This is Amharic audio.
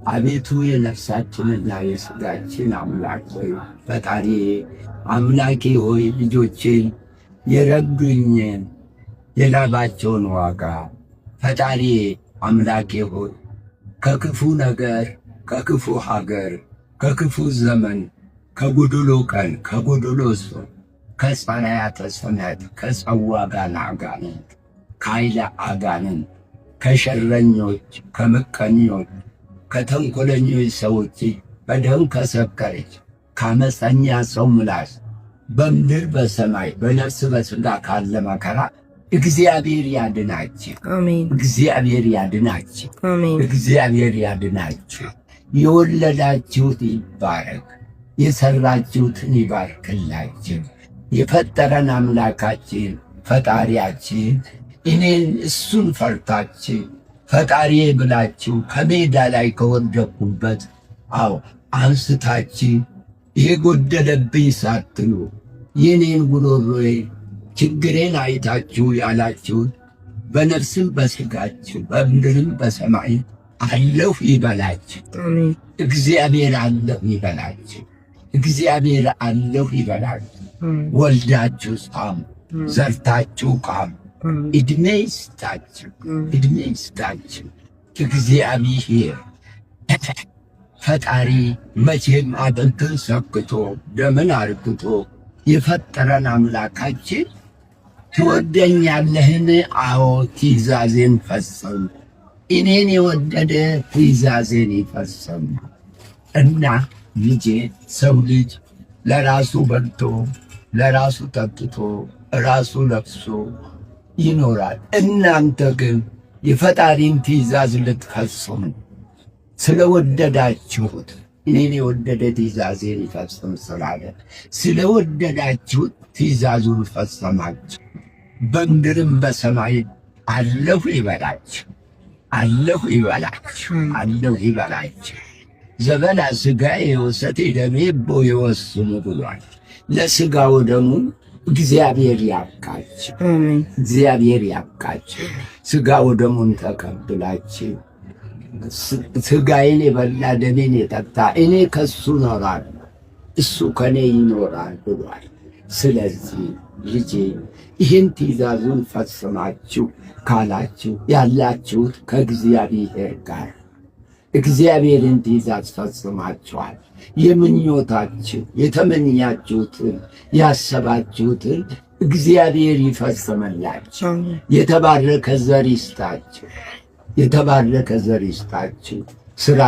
አቤቱ የነፍሳችንና የሥጋችን አምላክ ሆይ ፈጣሪ አምላኬ ሆይ ልጆችን የረዱኝን የላባቸውን ዋጋ ፈጣሪ አምላኬ ሆይ ከክፉ ነገር ከክፉ ሀገር ከክፉ ዘመን ከጎዶሎ ቀን ከጎዶሎ ሰው ከጸላያተ ሰንበት ከጸዋጋን አጋንንት ከኃይለ አጋንንት ከሸረኞች ከምቀኞች ከተንኮለኞች ሰዎች በደም ከሰከረች ከአመፀኛ ሰው ምላስ በምድር በሰማይ በነፍስ በሥጋ ካለ መከራ እግዚአብሔር ያድናችሁ። አሜን። እግዚአብሔር ያድናችሁ። አሜን። እግዚአብሔር ያድናችሁ። የወለዳችሁት ይባረክ፣ የሰራችሁትን ይባርክላችሁ። የፈጠረን አምላካችን ፈጣሪያችን እኔን እሱን ፈርታችሁ ፈጣሪ ብላችሁ ከሜዳ ላይ ከወደቅኩበት አንስታችሁ የጎደለብኝ ሳትሉ የኔን ጉሮሮዬ ችግሬን አይታችሁ ያላችሁን በነፍስም በሥጋችሁ በምድርም በሰማይ አለሁ ይበላችሁ። እግዚአብሔር አለሁ ይበላችሁ። እግዚአብሔር አለሁ ይበላችሁ። ወልዳችሁ ጻሙ፣ ዘርታችሁ ቃሙ። ዕድሜ ይስጣችሁ፣ ዕድሜ ይስጣችሁ። እግዚአብሔር ፈጣሪ መቼም አጥንትን ሰክቶ ደምን አርክቶ የፈጠረን አምላካችን ትወደኛለህን? አዎ ትእዛዜን ፈጽም። እኔን የወደደ ትእዛዜን ይፈጽም። እና ልጄ ሰው ልጅ ለራሱ በልቶ ለራሱ ጠጥቶ ራሱ ለብሶ ይኖራል። እናንተ ግን የፈጣሪን ትእዛዝ ልትፈጽሙ ስለወደዳችሁት እኔን የወደደ ትእዛዜን ይፈጽም ስላለ ስለወደዳችሁት ትእዛዙን ፈጸማችሁ። በምድርም በሰማይ አለሁ ይበላችሁ፣ አለሁ ይበላችሁ፣ አለሁ ይበላችሁ። ዘበላ ሥጋዬ ወሰቴ ደሜ ቦ ይወስኑ ብሏል። ለሥጋው ደሙ እግዚአብሔር ያብቃችሁ፣ እግዚአብሔር ያብቃችሁ። ሥጋው ደሙን ተቀብላችሁ ሥጋዬን የበላ ደሜን የጠጣ እኔ ከሱ እኖራለሁ እሱ ከኔ ይኖራል ብሏል። ስለዚህ ልጄ ይህን ትእዛዙን ፈጽማችሁ ካላችሁ ያላችሁት ከእግዚአብሔር ጋር እግዚአብሔርን ትእዛዝ ፈጽማችኋል። የምኞታችሁ የተመኛችሁትን ያሰባችሁትን እግዚአብሔር ይፈጽምላችሁ። የተባረከ ዘር ይስጣችሁ፣ የተባረከ ዘር ይስጣችሁ።